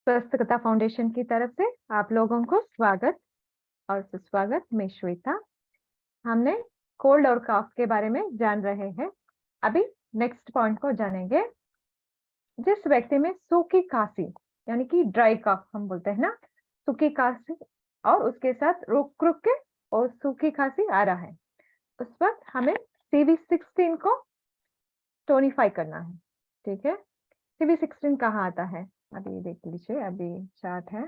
स्वस्थता फाउंडेशन की तरफ से आप लोगों को स्वागत और सुस्वागत। मैं श्वेता। हमने कोल्ड और कफ के बारे में जान रहे हैं। अभी नेक्स्ट पॉइंट को जानेंगे। जिस व्यक्ति में सूखी खांसी यानी कि ड्राई कफ हम बोलते हैं ना, सूखी खांसी और उसके साथ रुक रुक के और सूखी खांसी आ रहा है, उस वक्त हमें CV16 को टोनिफाई करना है। ठीक है, CV16 कहाँ आता है? अभी देख लीजिए, अभी चार्ट है।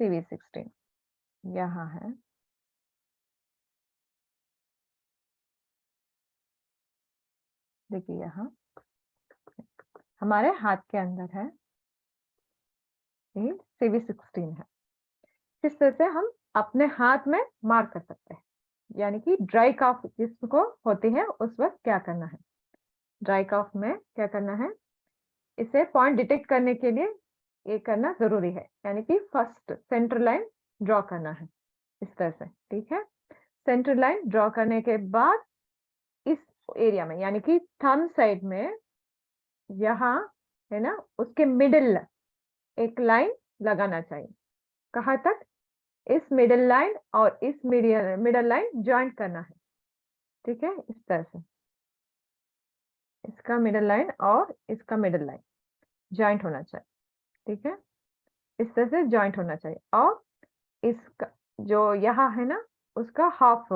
CV16 यहाँ है। देखिए यहाँ हमारे हाथ के अंदर है, ये CV16 है। किस तरह से हम अपने हाथ में मार्क कर सकते हैं, यानी कि ड्राई कफ जिसको होती है उस वक्त क्या करना है। ड्राई कफ में क्या करना है, इसे पॉइंट डिटेक्ट करने के लिए ये करना जरूरी है, यानी कि फर्स्ट सेंटर लाइन ड्रॉ करना है इस तरह से। ठीक है, सेंटर लाइन ड्रॉ करने के बाद इस एरिया में यानी कि थंब साइड में यहाँ है ना, उसके मिडिल एक लाइन लगाना चाहिए। कहाँ तक? इस मिडिल लाइन और इस मिडिल लाइन ज्वाइंट करना है। ठीक है, इस तरह से इसका मिडिल लाइन और इसका मिडिल लाइन ज्वाइंट होना चाहिए। ठीक है, इस तरह से ज्वाइंट होना चाहिए। और इसका जो यहाँ है ना, उसका हाफ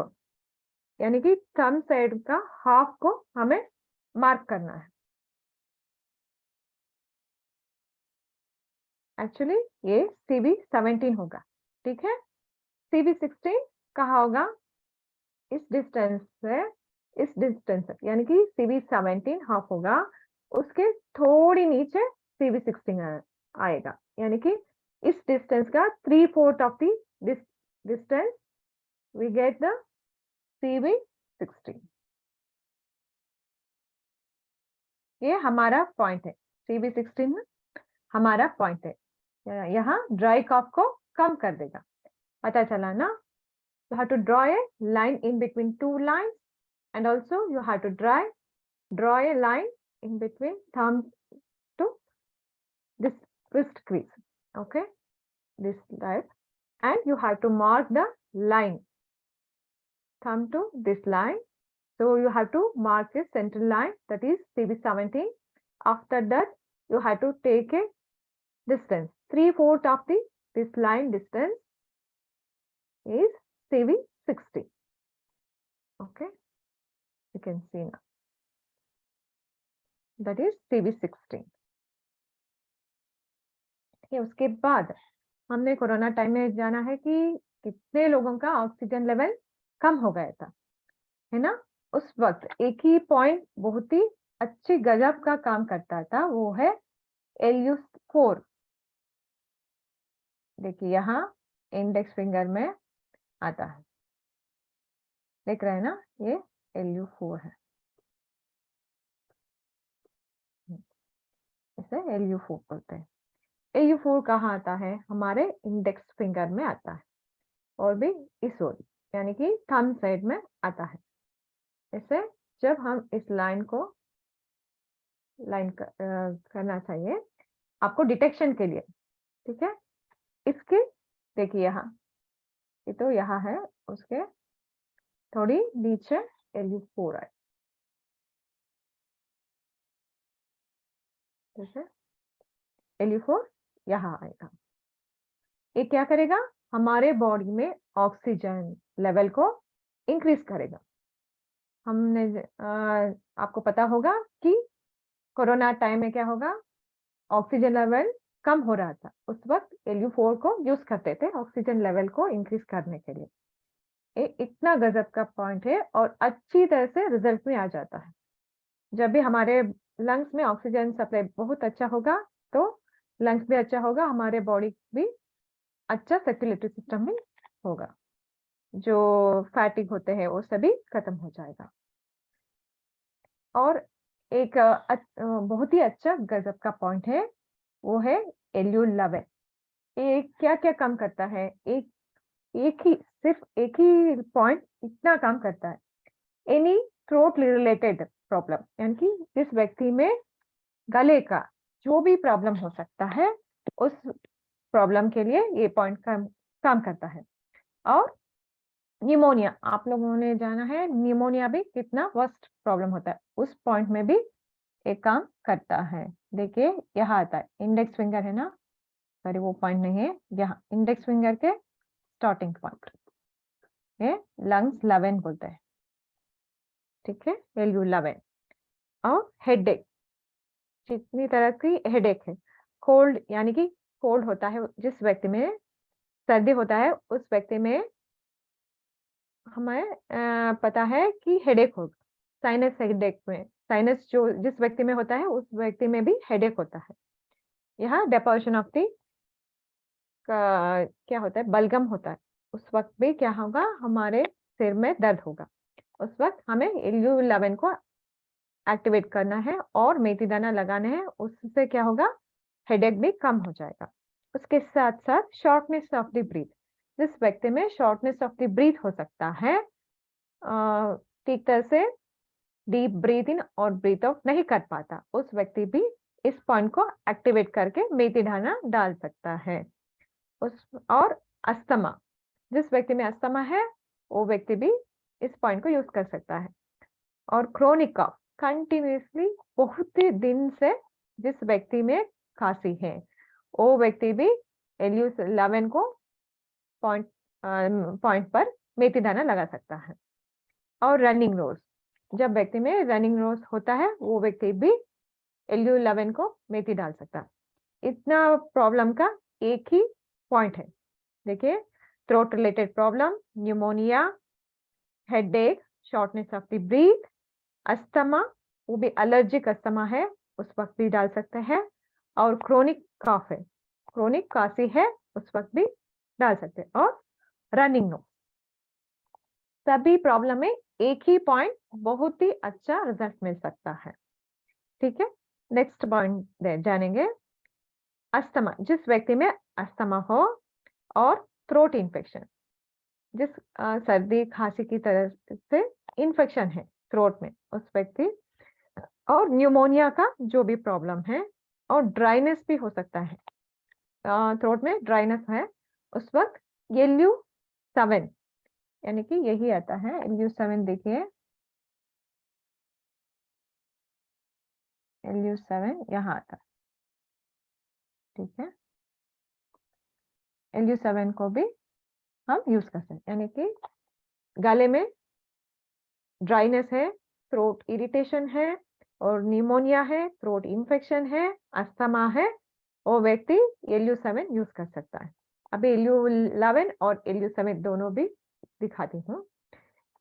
यानी कि थंब साइड का हाफ को हमें मार्क करना है। एक्चुअली ये CV17 होगा। ठीक है, CV16 कहाँ होगा? इस डिस्टेंस से इस डिस्टेंस यानी कि CV17 हाफ होगा, उसके थोड़ी नीचे CV16 आएगा, यानी कि इस डिस्टेंस का 3/4 of the distance we get the CV16। ये हमारा पॉइंट है। CV16 हमारा पॉइंट है, यहाँ ड्राई कफ को कम कर देगा। पता चला ना? You have to draw a line in between two lines, and also you have to draw a line in between thumb to this wrist crease. Okay, this type, and you have to mark the line, thumb to this line. So you have to mark a center line, that is CV17. After that, you have to take a distance. 3/4 of this line distance is CV16. Okay, you can see now. That is CV16। ठीक है, उसके बाद हमने corona time में जाना है कि कितने लोगों का ऑक्सीजन लेवल कम हो गया था, है ना? उस वक्त एक ही पॉइंट बहुत ही अच्छी गजब का काम करता था, वो है LU4। देखिए यहाँ इंडेक्स फिंगर में आता है, देख रहे हैं ना, ये LU4 है। इसे LU4 बोलते हैं। LU4 कहाँ आता है? हमारे इंडेक्स फिंगर में आता है, और भी इस ओर यानी कि थंब साइड में आता है। इसे जब हम इस लाइन को करना चाहिए आपको डिटेक्शन के लिए। ठीक है, इसके देखिए यहाँ, ये तो यहाँ है, उसके थोड़ी नीचे LU4 है। ठीक है, LU4 यहाँ आएगा। ये क्या करेगा? हमारे बॉडी में ऑक्सीजन लेवल को इंक्रीज करेगा। हमने आपको पता होगा कि कोरोना टाइम में क्या होगा, ऑक्सीजन लेवल कम हो रहा था, उस वक्त LU4 को यूज करते थे ऑक्सीजन लेवल को इंक्रीज करने के लिए। ये इतना गजब का पॉइंट है और अच्छी तरह से रिजल्ट में आ जाता है। जब भी हमारे लंग्स में ऑक्सीजन सप्लाई बहुत अच्छा होगा तो लंग्स भी अच्छा होगा, हमारे बॉडी भी अच्छा सर्कुलेटरी सिस्टम भी होगा, जो फैटिक होते हैं वो सभी खत्म हो जाएगा। और एक बहुत ही अच्छा गजब का पॉइंट है, वो है LU11। ये क्या क्या काम करता है? एक एक ही सिर्फ एक ही पॉइंट इतना काम करता है। एनी थ्रोट रिलेटेड प्रॉब्लम, यानी कि जिस व्यक्ति में गले का जो भी प्रॉब्लम हो सकता है उस प्रॉब्लम के लिए ये पॉइंट काम करता है। और निमोनिया, आप लोगों ने जाना है निमोनिया भी कितना वर्स्ट प्रॉब्लम होता है, उस पॉइंट में भी एक काम करता है। देखिए यहाँ आता है इंडेक्स फिंगर है ना, सॉरी वो पॉइंट नहीं है, यहाँ इंडेक्स फिंगर के स्टार्टिंग पॉइंट, ये लंग्स 11 बोलते हैं, ठीक है, LU11। और हेडेक, जितनी तरह की हेडेक है, कोल्ड यानी कि कोल्ड होता है, जिस व्यक्ति में सर्दी होता है उस व्यक्ति में हमें पता है कि हेडेक होगा। साइनस हेडेक में, साइनस जो जिस व्यक्ति में होता है उस व्यक्ति में भी हेडेक होता है। यहाँ डेपोजिशन ऑफ दी क्या होता है, बलगम होता है, उस वक्त भी क्या होगा, हमारे सिर में दर्द होगा। उस वक्त हमें LU11 को एक्टिवेट करना है और मेथी दाना लगाना है, उससे क्या होगा, हेडेक भी कम हो जाएगा। उसके साथ साथ शॉर्टनेस ऑफ द ब्रीथ, जिस व्यक्ति में शॉर्टनेस ऑफ द ब्रीथ हो सकता है, ठीक तरह से डीप ब्रीथ इन और ब्रीथ आउट नहीं कर पाता, उस व्यक्ति भी इस पॉइंट को एक्टिवेट करके मेथी दाना डाल सकता है। उस और अस्थमा, जिस व्यक्ति में अस्थमा है वो व्यक्ति भी इस पॉइंट को यूज कर सकता है। और क्रोनिक कफ, कंटिन्यूसली बहुत ही दिन से जिस व्यक्ति में खांसी है वो व्यक्ति भी LU11 को पॉइंट पर मेथी दाना लगा सकता है। और रनिंग नोज, जब व्यक्ति में रनिंग नोज होता है वो व्यक्ति भी LU11 को मेथी डाल सकता है। इतना प्रॉब्लम का एक ही पॉइंट है। देखिए, throat related problem, pneumonia, headache, shortness of the breath, asthma, वो भी एलर्जिक अस्थमा है उस वक्त भी डाल सकते हैं। और क्रोनिक कफ है, क्रोनिक खांसी है, उस वक्त भी डाल सकते हैं। और रनिंग नोज, सभी प्रॉब्लम में एक ही पॉइंट बहुत ही अच्छा रिजल्ट मिल सकता है। ठीक है, नेक्स्ट पॉइंट जानेंगे। अस्थमा, जिस व्यक्ति में अस्थमा हो और थ्रोट इन्फेक्शन, जिस सर्दी खांसी की तरह से इन्फेक्शन है थ्रोट में उस व्यक्ति, और न्यूमोनिया का जो भी प्रॉब्लम है, और ड्राइनेस भी हो सकता है, थ्रोट में ड्राइनेस है, उस वक्त LU7 यानी कि यही आता है LU7, देखिए LU7 यहाँ आता है, ठीक है, LU7 को भी हम यूज कर सकते हैं, यानी कि गले में ड्राइनेस है, थ्रोट इरिटेशन है, और निमोनिया है, थ्रोट इन्फेक्शन है, अस्थमा है, वो व्यक्ति LU7 यूज कर सकता है। अभी LU11 और LU7 दोनों भी दिखाती हूँ।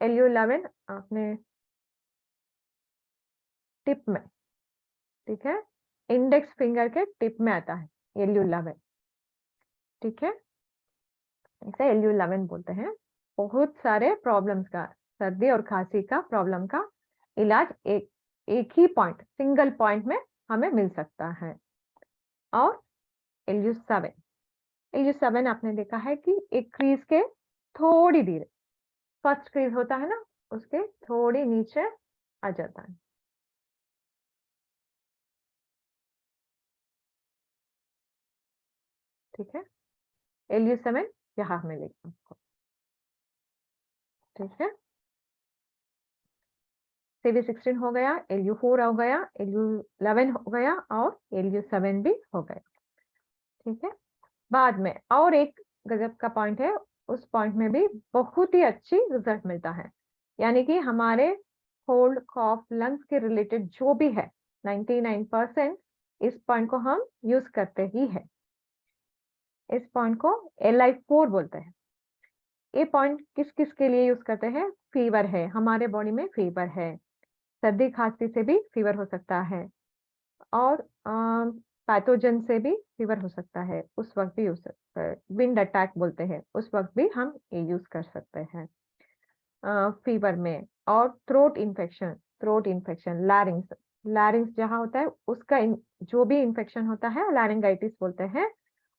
LU11 आपने टिप में, ठीक है, इंडेक्स फिंगर के टिप में आता है LU11, ठीक है, इसे LU11 बोलते हैं। बहुत सारे प्रॉब्लम्स का, सर्दी और खांसी का प्रॉब्लम का इलाज एक ही पॉइंट, सिंगल पॉइंट में हमें मिल सकता है। और LU7 आपने देखा है कि एक क्रीज के थोड़ी देर, फर्स्ट क्रीज होता है ना, उसके थोड़ी नीचे आ जाता है, ठीक है, LU7 यहाँ मिलेगा आपको, ठीक है। CV16 हो गया, LU4 हो गया, LU11 हो गया, और LU7 भी हो गया, ठीक है। बाद में और एक गजब का पॉइंट है, उस पॉइंट में भी बहुत ही अच्छी रिजल्ट मिलता है, यानी कि हमारे कोल्ड कॉफ लंग्स के रिलेटेड जो भी है 99% इस पॉइंट को हम यूज करते ही है। इस पॉइंट को LI4 बोलते हैं। ये पॉइंट किस किस के लिए यूज करते हैं, फीवर है, हमारे बॉडी में फीवर है, सर्दी खांसी से भी फीवर हो सकता है, और पैथोजन से भी फीवर हो सकता है, उस वक्त भी यूज सकते हैं, विंड अटैक बोलते हैं, उस वक्त भी हम ये यूज कर सकते हैं फीवर में। और थ्रोट इन्फेक्शन, लैरिंग्स, लैरिंग्स जहाँ होता है उसका जो भी इन्फेक्शन होता है लैरिंगाइटिस बोलते हैं,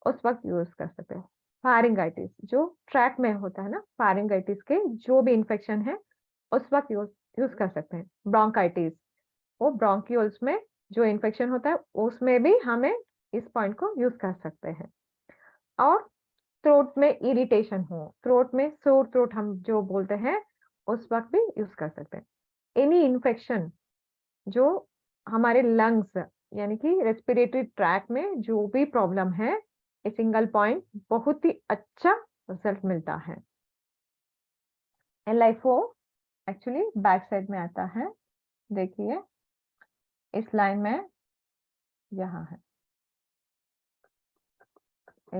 उस वक्त यूज कर सकते हैं। फारिंगाइटिस जो ट्रैक में होता है ना, फारिंगाइटिस के जो भी इन्फेक्शन है उस वक्त यूज यूज कर सकते हैं। ब्रोंकाइटिस, वो ब्रोंक्यूल्स में जो इन्फेक्शन होता है उसमें भी हमें इस पॉइंट को यूज कर सकते हैं। और थ्रोट में इरिटेशन हो, थ्रोट में सोर थ्रोट हम जो बोलते हैं, उस वक्त भी यूज कर सकते हैं। एनी इन्फेक्शन जो हमारे लंग्स यानी कि रेस्पिरेटरी ट्रैक में जो भी प्रॉब्लम है, ये सिंगल पॉइंट बहुत ही अच्छा रिजल्ट मिलता है। LiFO एक्चुअली बैक साइड में आता है, देखिए इस लाइन में यहाँ है।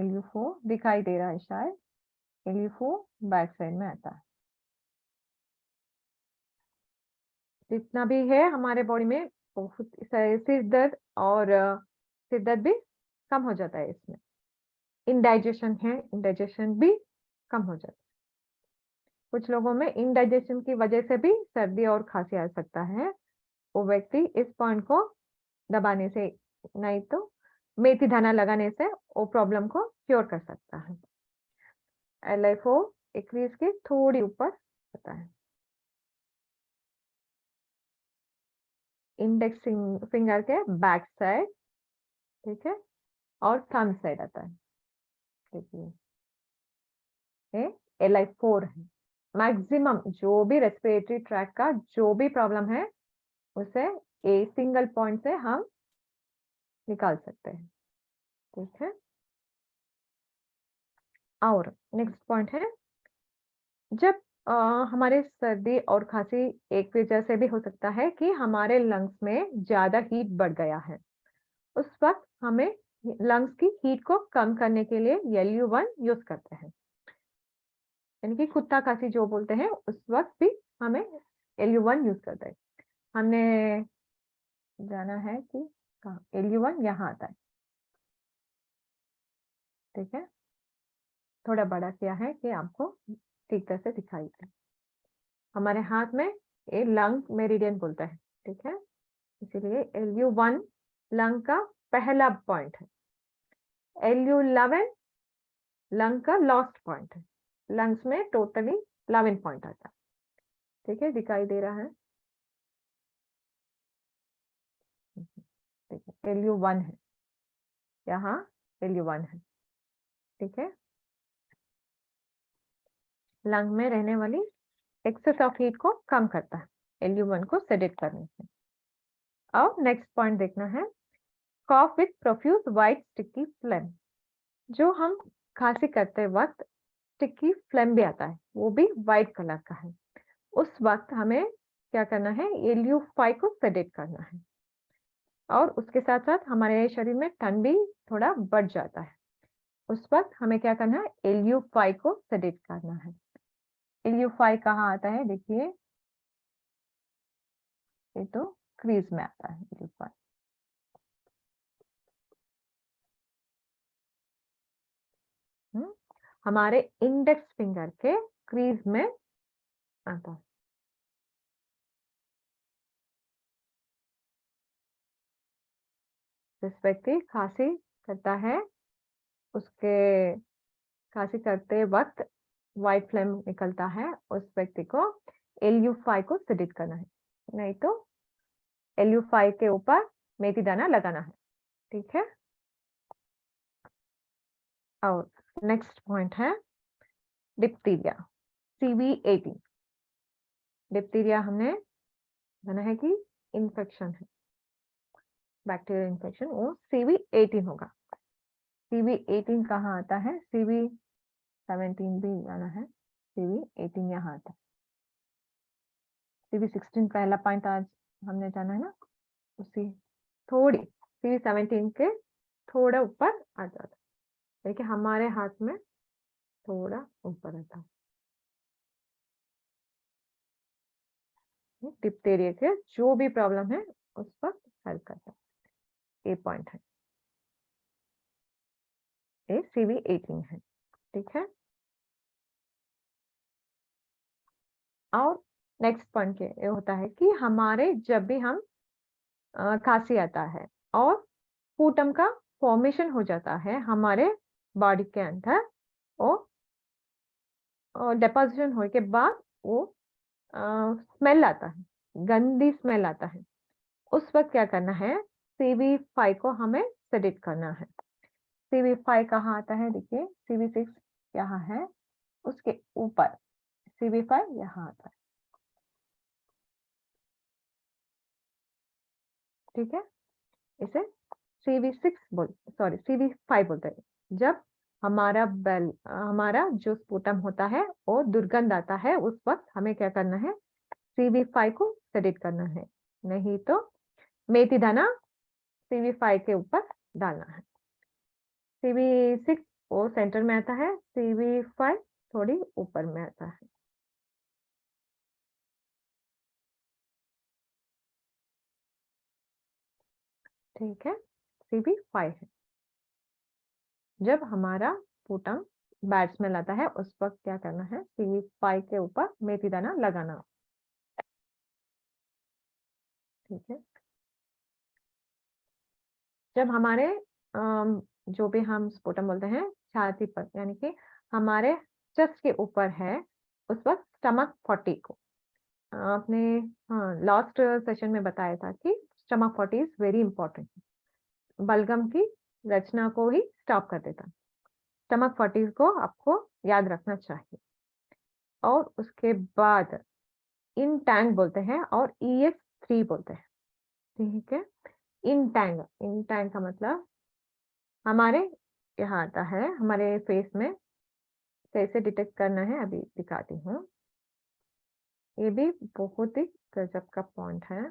LiFO दिखाई दे रहा है शायद, LiFO बैक साइड में आता है। जितना भी है हमारे बॉडी में बहुत सिर दर्द और सिर दर्द भी कम हो जाता है इसमें। इंडाइजेशन है, इंडाइजेशन भी कम हो जाता है। कुछ लोगों में इंडाइजेशन की वजह से भी सर्दी और खांसी आ सकता है। वो व्यक्ति इस पॉइंट को दबाने से, नहीं तो मेथी दाना लगाने से वो प्रॉब्लम को क्योर कर सकता है। LiFO एक्रीज के थोड़ी ऊपर होता है। इंडेक्स फिंगर के बैक साइड, ठीक है, और थंब साइड आता है। देखिए ये LI4 है। मैक्सिमम जो भी रेस्पिरेटरी ट्रैक का जो भी प्रॉब्लम है उसे ए सिंगल पॉइंट से हम निकाल सकते हैं, ठीक है। और नेक्स्ट पॉइंट है, जब हमारे सर्दी और खांसी एक वजह से भी हो सकता है कि हमारे लंग्स में ज्यादा हीट बढ़ गया है। उस वक्त हमें लंग्स की हीट को कम करने के लिए LU1 यूज करते हैं, यानी कि कुत्ता खांसी जो बोलते हैं, उस वक्त भी हमें LU1 यूज करते हैं। हमने जाना है कि कहाँ LU1 यहाँ आता है, ठीक है। थोड़ा बड़ा किया है कि आपको ठीक तरह से दिखाई दे। हमारे हाथ में ये लंग मेरिडियन बोलता है, ठीक है, इसीलिए LU1 लंग का पहला पॉइंट है। LU11 लंग का लास्ट पॉइंट है। लंग्स में टोटली 11 पॉइंट आता है, ठीक है, दिखाई दे रहा है, ठीक है। LU1 है, यहाँ LU1 है, ठीक है। लंग में रहने वाली एक्सेस ऑफ हीट को कम करता है LU1 को सेडेट करने से। अब नेक्स्ट पॉइंट देखना है, cough with profuse white sticky phlegm. जो हम खांसी करते वक्त स्टिकी फ्लेम भी आता है, वो भी वाइट कलर का है। उस वक्त हमें क्या करना है, LU5 को सेडेट करना है। और उसके साथ साथ हमारे शरीर में ठंड भी थोड़ा बढ़ जाता है। उस वक्त हमें क्या करना है, LU5 को सेडेट करना है। LU5 कहाँ आता है, देखिए ये तो क्रीज में आता है LU5। हमारे इंडेक्स फिंगर के क्रीज में आता है। जिस व्यक्ति खांसी करता है, उसके खांसी करते वक्त व्हाइट फ्लेम निकलता है, उस व्यक्ति को LU5 को सेडेट करना है, नहीं तो LU5 के ऊपर मेथी दाना लगाना है, ठीक है। और नेक्स्ट पॉइंट है डिप्थीरिया, CV18। डिप्थीरिया हमने जाना है कि इन्फेक्शन है, बैक्टीरियल इन्फेक्शन, वो CV18 होगा। CV18 कहाँ आता है, CV17 भी जाना है, CV18 यहाँ आता है। CV16 पहला पॉइंट आज हमने जाना है ना, उसी थोड़ी CV17 के थोड़ा ऊपर आ जाता है, देखिए हमारे हाथ में थोड़ा ऊपर आता है। डिप्थीरिया के जो भी प्रॉब्लम है उस पर हेल्प करता है। ये पॉइंट है, ये CV18 है, ठीक है। और नेक्स्ट पॉइंट ये होता है कि हमारे जब भी हम खांसी आता है और स्पूटम का फॉर्मेशन हो जाता है हमारे बॉडी के अंदर, वो डिपोजिशन होने के बाद वो स्मेल आता है, गंदी स्मेल आता है, उस वक़्त क्या करना है, CV5 को हमें सेडेट करना है। CV5 कहाँ आता है देखिए, CV6 यहाँ है, उसके ऊपर CV5 यहाँ आता है। ठीक है? इसे CV5 बोलते हैं। जब हमारा जो स्पुटम होता है वो दुर्गंध आता है, उस वक़्त हमें क्या करना है, CV5 को सेडेट करना है, नहीं तो मेथी दाना CV5 के ऊपर डालना है। CV6 वो सेंटर में आता है, CV5 थोड़ी ऊपर में आता है। ठीक है? CV5 है। जब हमारा स्पुटम बैड स्मेल आता है, उस वक़्त क्या करना है, CV5 के ऊपर मेथी दाना लगाना। ठीक है? जब हमारे जो भी हम स्पुटम बोलते हैं छाती पर, यानी कि हमारे चेस्ट के ऊपर है, उस वक़्त स्टमक 40 को आपने लास्ट सेशन में बताया था कि स्टमक 40 इज़ वेरी इंपॉर्टेंट। बलगम की रचना को ही स्टॉप कर देता है। स्टमक 40 को आपको याद रखना चाहिए। और उसके बाद इन टैंग बोलते हैं और ES3 बोलते हैं। ठीक है? इन टैंग का मतलब हमारे यहाँ आता है, हमारे फेस में कैसे डिटेक्ट करना है अभी दिखाती हूँ। ये भी बहुत ही गजब का पॉइंट है।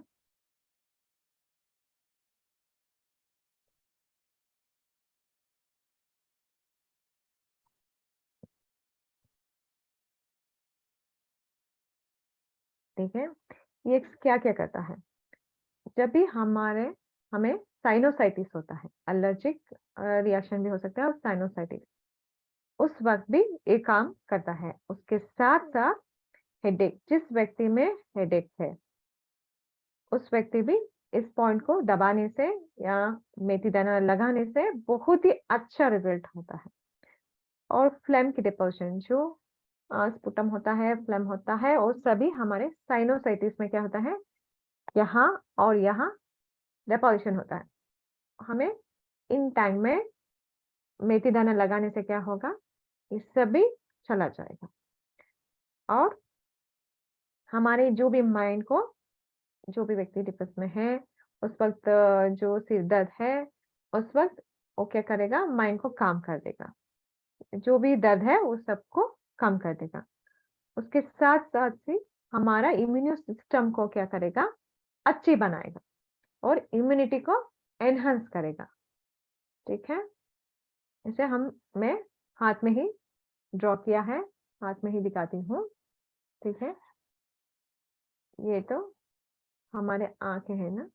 ठीक है? ये क्या-क्या करता है? जब भी हमें साइनोसाइटिस होता है, एलर्जिक रिएक्शन भी हो सकता है और साइनोसाइटिस, उस वक़्त भी ये काम करता है। उसके साथ-साथ हेडेक, जिस व्यक्ति में हेडेक है, उस व्यक्ति भी इस पॉइंट को दबाने से या मेथी दाना लगाने से बहुत ही अच्छा रिजल्ट होता है। और फ्लेम की डिपोज़िशन जो स्पुटम होता है, फ्लेम होता है और सभी हमारे साइनोसाइटिस में क्या होता है, यहाँ और यहाँ डिपोज़िशन होता है। हमें इन टाइम में मेथी दाना लगाने से क्या होगा, ये सभी चला जाएगा। और हमारे जो भी माइंड को, जो भी व्यक्ति डिप्रेस में है, उस वक़्त जो सिर दर्द है, उस वक़्त वो क्या करेगा, माइंड को काम कर देगा। जो भी दर्द है, वो सबको कम कर देगा। उसके साथ-साथ ही हमारा इम्यून सिस्टम को क्या करेगा, अच्छी बनाएगा और इम्यूनिटी को एनहांस करेगा। ठीक है? इसे मैं हाथ में ही ड्रॉ किया है, हाथ में ही दिखाती हूँ। ठीक है? ये तो हमारे आँखें हैं ना,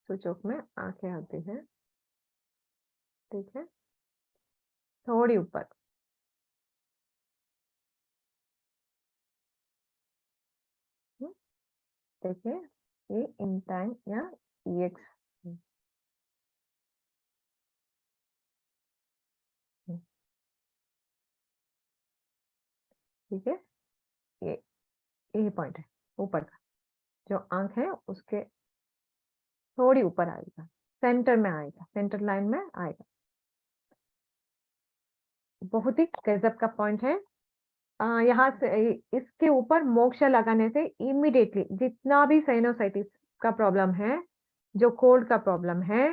सूचक में आँखें आती हैं। ठीक है? थोड़ी ऊपर। हुँ, देखिए ये इंटाइन या EX। हुँ, हुँ, ठीक है? ये यही पॉइंट है, ऊपर का। जो आँख है उसके थोड़ी ऊपर आएगा, सेंटर में आएगा, सेंटर लाइन में आएगा। बहुत ही गज़ब का पॉइंट है। यहाँ से इसके ऊपर मोक्ष लगाने से इमीडिएटली जितना भी साइनोसाइटिस का प्रॉब्लम है, जो कोल्ड का प्रॉब्लम है,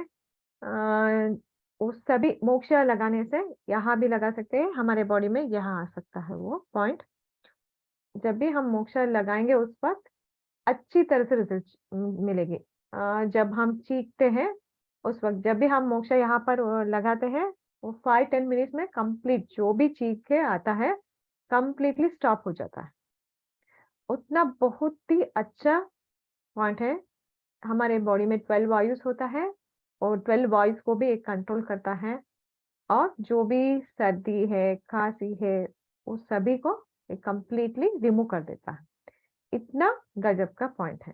वो सभी मोक्ष लगाने से यहाँ भी लगा सकते हैं, हमारे बॉडी में यहाँ आ सकता है वो पॉइंट। जब भी हम मोक्ष लगाएँगे उस वक़्त अच्छी तरह से रिज़ल्ट मिलेगी। जब हम चीखते हैं, उस वक़्त जब भी हम मोक्ष यहाँ पर लगाते हैं, वो 5-10 मिनट्स में कंप्लीट जो भी चीख के आता है, कंप्लीटली स्टॉप हो जाता है। उतना बहुत ही अच्छा पॉइंट है। हमारे बॉडी में 12 वायुस होता है और 12 वायुस को भी एक कंट्रोल करता है और जो भी सर्दी है, खाँसी है, उस सभी को ये कंप्लीटली रिमूव कर देता है। इतना गज़ब का पॉइंट है।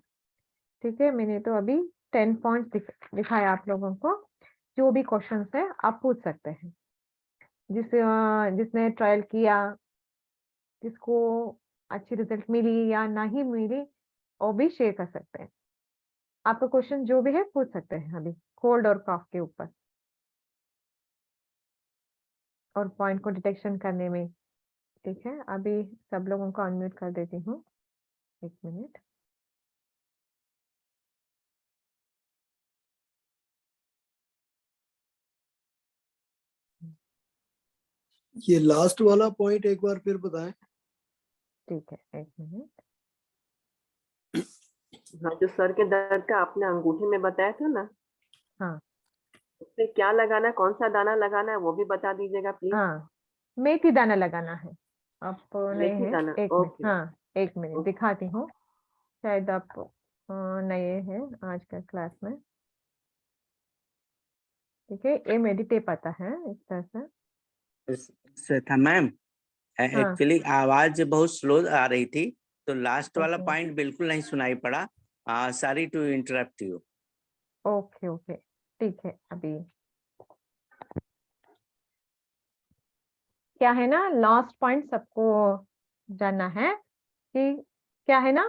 ठीक है? मैंने तो अभी 10 पॉइंट्स दिखाया आप लोगों को। जो भी क्वेश्चन्स है आप पूछ सकते हैं। जिसने ट्रायल किया, जिसको अच्छी रिजल्ट मिली या नहीं मिली, वो भी शेयर कर सकते हैं। आपका क्वेश्चन जो भी है पूछ सकते हैं अभी कोल्ड और कॉफ के ऊपर और पॉइंट को डिटेक्शन करने में। ठीक है, अभी सब लोगों को अनम्यूट कर देती हूँ, 1 मिनट। ये लास्ट वाला पॉइंट एक बार फिर बताएं। ठीक है, 1 मिनट। हाँ, जो सर के दर्द का आपने अंगूठे में बताया था ना, हाँ उसमें क्या लगाना है, कौन सा दाना लगाना है, वो भी बता दीजिएगा प्लीज। हाँ, मेथी दाना लगाना है। आप नहीं मेथी है, दाना, 1 मिनट। ओके। हाँ 1 मिनट ओके। दिखाती हूँ, शायद आप नए हैं आज का क्लास में। ठीक है, ये मेडिटेप आता है इस तरह से। था मैम, हाँ एक्चुअली आवाज बहुत स्लो आ रही थी, तो लास्ट वाला ओके पॉइंट बिल्कुल नहीं सुनाई पड़ा। Sorry to interrupt you. Okay okay, ठीक है। अभी क्या है ना, लास्ट पॉइंट सबको जानना है कि क्या है ना,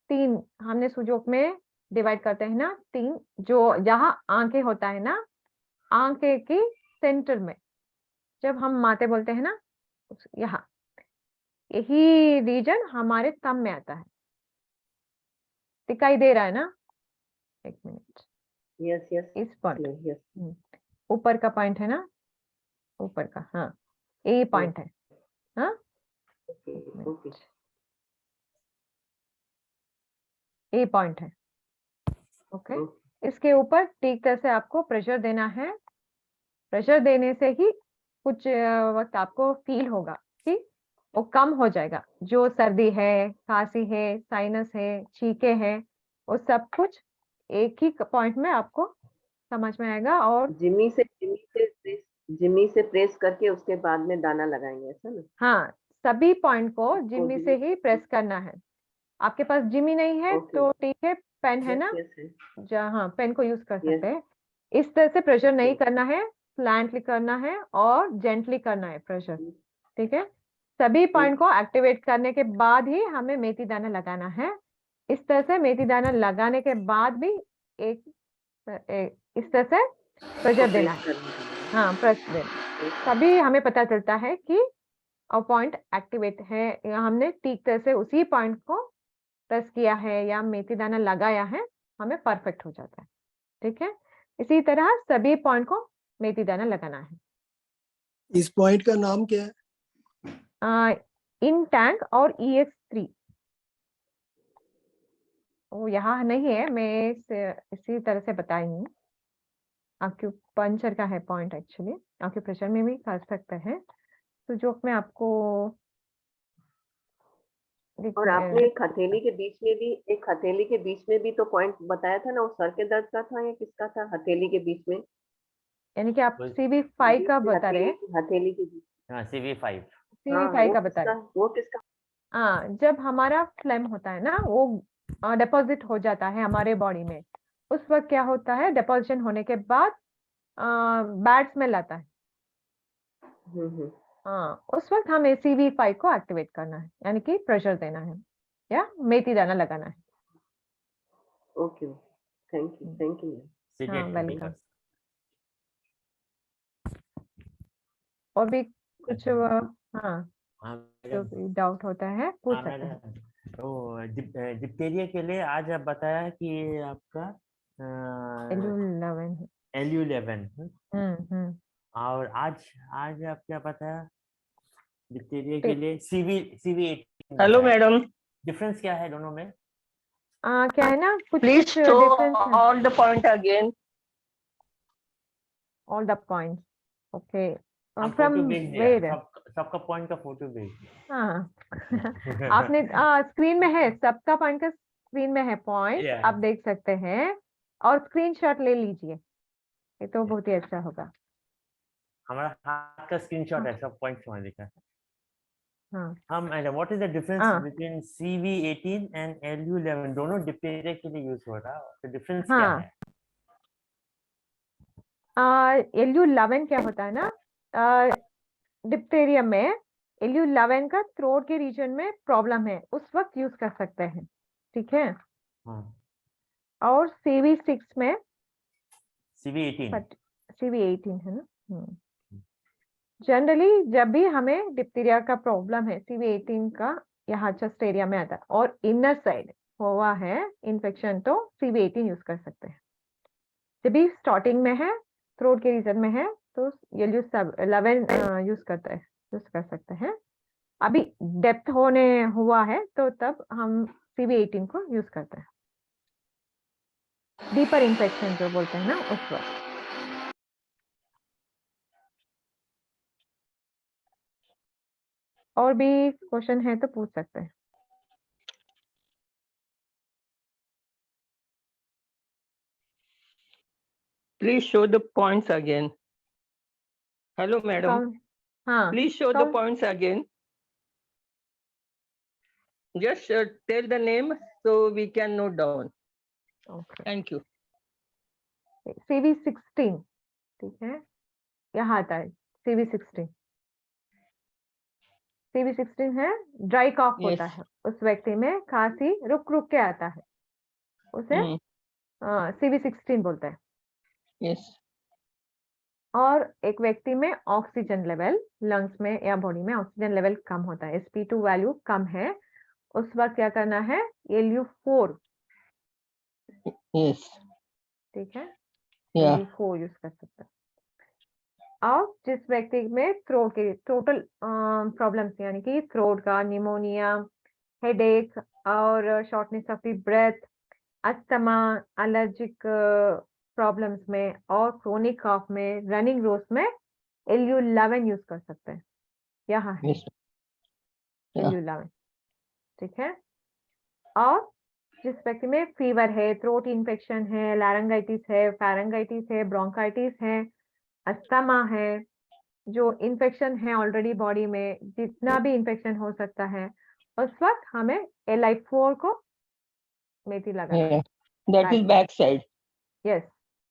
3 हमने सुजोक में डिवाइड करते हैं ना, 3 जो जहाँ आंखें होता है ना, आंखें की सेंटर में जब हम माते बोलते हैं ना, यहाँ यही रीजन हमारे थंब में आता है। दिखाई दे रहा है ना? 1 मिनट। यस यस इस पॉइंट यस। ऊपर का पॉइंट है ना, ऊपर का, हाँ यही पॉइंट है। हाँ ओके 1 ओके। मिनट, ये पॉइंट है। ओके, इसके ऊपर ठीक तरह से आपको प्रेशर देना है। प्रेशर देने से ही कुछ वक्त आपको फील होगा कि वो कम हो जाएगा। जो सर्दी है, खांसी है, साइनस है, छींके हैं, वो सब कुछ एक ही पॉइंट में आपको समझ में आएगा। और जिम्मी से प्रेस करके उसके बाद में दाना लगाएंगे, ऐसा ना? हाँ, सभी पॉइंट को उसको जिम्मी से ही प्रेस करना है। आपके पास जिम्मी नहीं है ओके। तो ठीक है, पेन है यस ना, यस है। जहाँ पेन को यूज कर यस। सकते हैं। इस तरह से प्रेशर नहीं ओके। करना है, स्लैंटली करना है और जेंटली करना है प्रेशर। ठीक है, सभी पॉइंट को एक्टिवेट करने के बाद ही हमें मेथी दाना लगाना है। इस तरह से मेथी दाना लगाने के बाद भी एक इस तरह से प्रेशर देना है। हाँ, प्रेस देना, तभी हमें पता चलता है कि पॉइंट एक्टिवेट है या हमने ठीक तरह से उसी पॉइंट को प्रेस किया है या मेथी दाना लगाया है, हमें परफेक्ट हो जाता है। ठीक है, इसी तरह सभी पॉइंट को मेथी दाना लगाना है। इस पॉइंट का नाम क्या है? इन टैंक और EX3 वो यहाँ नहीं है, मैं इसी तरह से बताई हूँ। पंचर का है पॉइंट, एक्चुअली प्रेशर में भी कर सकते हैं। तो जो मैं आपको और आपने एक हथेली के बीच में भी तो पॉइंट बताया था ना, वो सर के दर्द का था या किसका था? हथेली के बीच में, यानी कि आप CV5 का बता रहे हैं? हथेली के बीच। हाँ, CV5। हाँ, CV5 का बता रहे हैं। वो किसका? हाँ, जब हमारा फ्लेम होता है ना, वो डिपॉजिट हो जाता है हमारे बॉडी में। उस वक्त क्या होता है, डिपॉजिशन होने के बाद बैड स्मेल आता है। हाँ, उस वक्त हमें CV5 को एक्टिवेट करना है, यानी कि प्रेशर देना है या मेथी दाना लगाना है। Okay, thank you. हाँ, वेलकम। और भी कुछ हाँ, जो भी डाउट होता है पूछ सकते हैं। तो डिप्थीरिया के लिए आज आप बताया कि आपका LU11 LU11। हम्म। और आज आप क्या बताया डिप्थीरिया के लिए? CV18। हेलो मैडम, डिफरेंस क्या है दोनों में? क्या है ना, कुछ प्लीज कुछ शो डिफरेंस है। All the point again. All the points, okay, हम फ्रॉम फोटो भेज दिया, वेयर? सबका पॉइंट का फोटो भेज दिया। हाँ आपने स्क्रीन में है, सबका पॉइंट का स्क्रीन में है पॉइंट, Yeah. आप देख सकते हैं और स्क्रीनशॉट ले लीजिए, ये तो बहुत ही अच्छा होगा। हमारा हाथ का स्क्रीनशॉट है, सब पॉइंट्स वहां लिखा है। हाँ हाँ madam, what is the difference हाँ बिटवीन CV18 एंड LU11? दोनों डिप्थीरिया के लिए यूज हो रहा है, तो डिफरेंस क्या हाँ, है? LU11 क्या होता है ना, डिप्थीरिया में LU11 का थ्रोट के रीजन में प्रॉब्लम है, उस वक्त यूज कर सकते हैं, ठीक है। हाँ, और CV6 में CV18 CV18 है ना। जनरली जब भी हमें डिप्थीरिया का प्रॉब्लम है, CV18 का यहाँ चेस्ट एरिया में आता है और इनर साइड हुआ है इन्फेक्शन, तो CV18 यूज कर सकते हैं। जब भी स्टार्टिंग में है, थ्रोट के रीजन में है, तो LU11 यूज कर सकते हैं। अभी डेप्थ होने हुआ है तो तब हम CV18 को यूज करते हैं, डीपर इन्फेक्शन जो बोलते हैं ना उस वक्त। और भी क्वेश्चन है तो पूछ सकते हैं। Please show the points again. Hello, madam. हाँ, Please show the कौन- points again. Just tell the name so we can note down. okay. Thank you. CV16, ठीक है, यहाँ आता है CV16। CV16 है, ड्राई कॉफ Yes. होता है, उस व्यक्ति में खांसी रुक रुक के आता है, उसे Hmm. CV16 बोलते हैं। Yes. और एक व्यक्ति में ऑक्सीजन लेवल लंग्स में या बॉडी में ऑक्सीजन लेवल कम होता है, sp2 वैल्यू कम है, उस वक्त क्या करना है, LU4, Yes. ठीक है, Yeah. LU4 यूज कर सकते हैं। और जिस व्यक्ति में थ्रोट के टोटल प्रॉब्लम्स यानी कि थ्रोट का निमोनिया, हेडेक और shortness of the breath, asthma, allergic problems में और क्रोनिक कॉफ में, रनिंग रोज में LU11 यूज कर सकते हैं। यहाँ है Yes. Yeah. LU11, ठीक है। और जिस व्यक्ति में फीवर है, थ्रोट इन्फेक्शन है, लैरिंगाइटिस है, फेरिंगाइटिस है, ब्रोंकाइटिस है, अस्थमा है, जो इन्फेक्शन है ऑलरेडी बॉडी में, जितना भी इन्फेक्शन हो सकता है, उस वक्त हमें LI4 को मेथी लगाना है। Yeah. That is backside. Yes,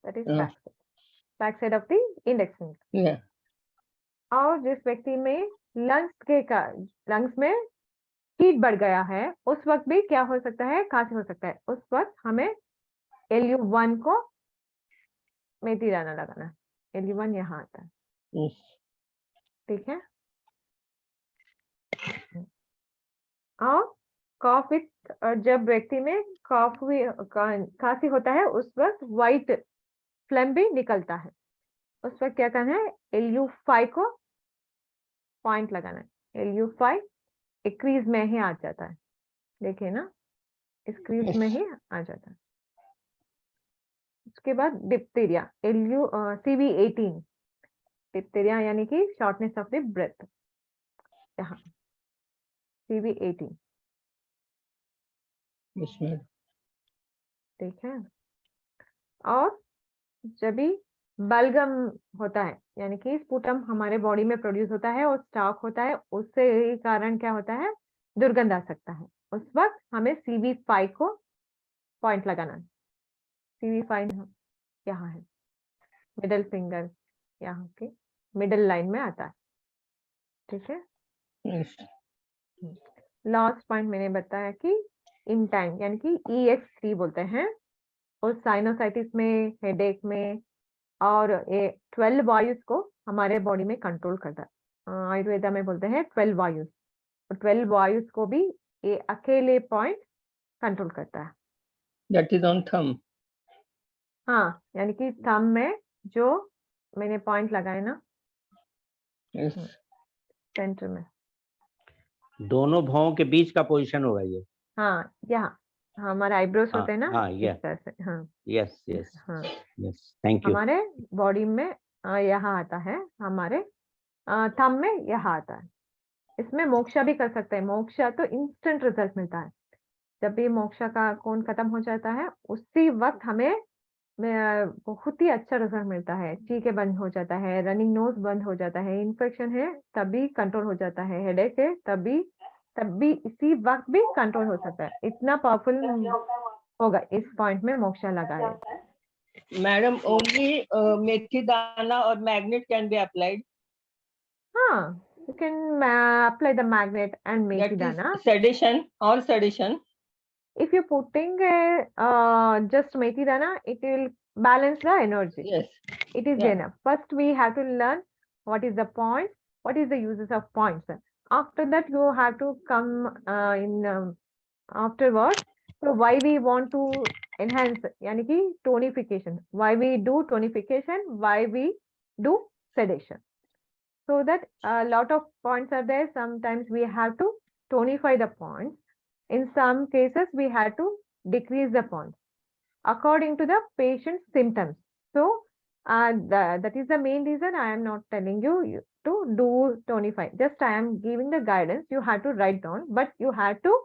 that is Yeah. Back side of the index finger. Yeah. और जिस व्यक्ति में लंग्स में हीट बढ़ गया है, उस वक्त भी क्या हो सकता है, खांसी हो सकता है, उस वक्त हमें LU1 को मेथी दाना लगाना है। LU1 यहाँ आता है, Yes. ठीक है। और कॉफ विथ, जब व्यक्ति में खांसी होता है, उस वक्त व्हाइट फ्लेम भी निकलता है, उस वक्त क्या करना है, LU5 को पॉइंट लगाना है। LU5 एक क्रीज में ही आ जाता है, देखिए ना, इस क्रीज में ही आ जाता है। उसके बाद डिप्थीरिया, CV18, डिप्थीरिया यानी कि शॉर्टनेस ऑफ द ब्रेथ, यहाँ CV18, Yes, madam. ठीक है। और जब भी बलगम होता है, यानी कि स्पुटम हमारे बॉडी में प्रोड्यूस होता है और स्टॉक होता है, उससे कारण क्या होता है, दुर्गंध आ सकता है, उस वक्त हमें CV5 को पॉइंट लगाना है। CV5 यहाँ है, मिडल फिंगर यहाँ के मिडल लाइन में आता है, ठीक है। Yes. लास्ट पॉइंट मैंने बताया कि इन टाइम यानी कि EX3 बोलते हैं, और साइनोसाइटिस में, हेडेक में, और ये 12 वायुस को हमारे बॉडी में कंट्रोल करता है। आयुर्वेदा में बोलते हैं 12 वायुस, और 12 वायुस को भी ये अकेले पॉइंट कंट्रोल करता है। That is on thumb. हाँ, यानी कि थंब में जो मैंने पॉइंट लगाए ना, Yes. सेंटर में, दोनों भावों के बीच का पोजीशन होगा ये। हाँ, यहाँ हमारे आईब्रोज हाँ, होते हैं ना, हाँ, इस ये। तरह से, हाँ यस यस हाँ, यस, थैंक यू। हमारे बॉडी में यहाँ आता है, हमारे थंब में यहाँ आता है। इसमें मोक्षा भी कर सकते हैं, मोक्षा तो इंस्टेंट रिजल्ट मिलता है। जब भी मोक्षा का कोन खत्म हो जाता है, उसी वक्त हमें बहुत ही अच्छा रिजल्ट मिलता है। चीखे बंद हो जाता है, रनिंग नोज बंद हो जाता है, इन्फेक्शन है तभी कंट्रोल हो जाता है, हेडेक है तभी इसी वक्त भी कंट्रोल हो सकता है। इतना पावरफुल होगा इस पॉइंट में मोक्षा लगाए। Madam, only methi dana or magnet can be applied. हाँ, You can apply the magnet and make That it is dana. sedation or sedation. If you're putting just metidana, it will balance the energy. Yes. It is Yeah. enough. First, we have to learn what is the point, what is the uses of points. After that, you have to come in afterwards. So why we want to enhance, yani ki tonification. Why we do tonification? Why we do sedation? So that a lot of points are there. Sometimes we have to tonify the points. In some cases, we had to decrease the points according to the patient's symptoms. So that is the main reason I am not telling you to do tonify. Just I am giving the guidance. You have to write down, but you have to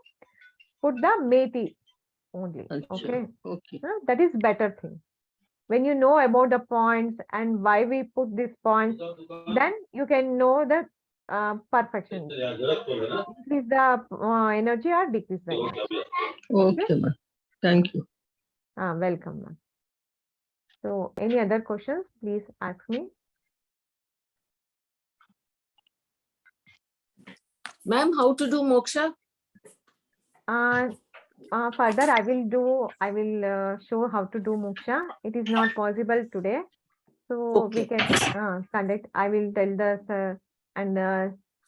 put the meti only. Acha. Okay, Okay. that is better thing. When you know about the points and why we put these points, then you can know the perfection. Increase the energy or decrease the energy. Okay, ma'am. Thank you. Welcome, ma'am. So, any other questions? Please ask me. Ma'am, how to do moksha? Further, I will show how to do moksha. It is not possible today, so we Okay. can conduct. I will tell the sir, and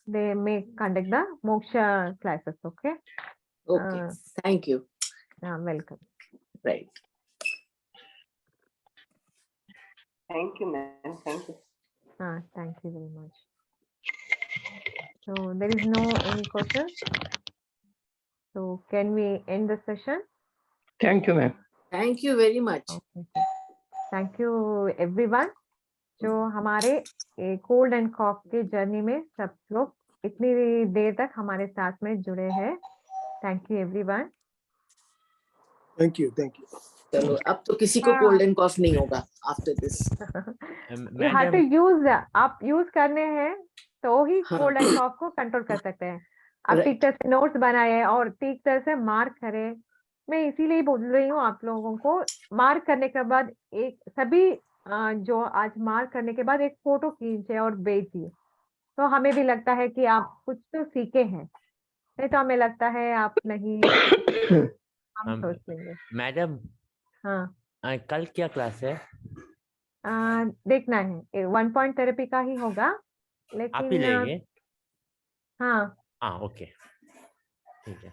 they may conduct the moksha classes. Okay. Okay. Thank you. Welcome. Right. Thank you, ma'am. Thank you. Thank you very much. So there is no any questions. So can we end the session? Thank you, ma'am. Thank you very much. Okay. Thank you everyone. जो हमारे cold and कॉफ के journey में सब लोग इतनी देर तक हमारे साथ में जुड़े हैं. Thank you everyone. Thank you. Thank you. चलो अब तो किसी को कोल्ड एंड कॉफ नहीं होगा after this. You have to use, आप यूज करने हैं तो ही हाँ. कोल्ड एंड कॉफ को कंट्रोल कर सकते हैं. आप Right. ठीक तरह से नोट्स बनाए और ठीक तरह से मार्क करें. मैं इसीलिए बोल रही हूँ आप लोगों को, मार्क करने के बाद एक सभी जो आज मार्क करने के बाद एक फोटो खींचे और भेजिए, तो हमें भी लगता है कि आप कुछ तो सीखे हैं. नहीं तो हमें लगता है आप नहीं, हम सोचेंगे. मैडम, हाँ, कल क्या क्लास है? देखना है 1 पॉइंट थेरेपी का ही होगा, आप ही लेकिन लेंगे? हाँ, ओके, ठीक है.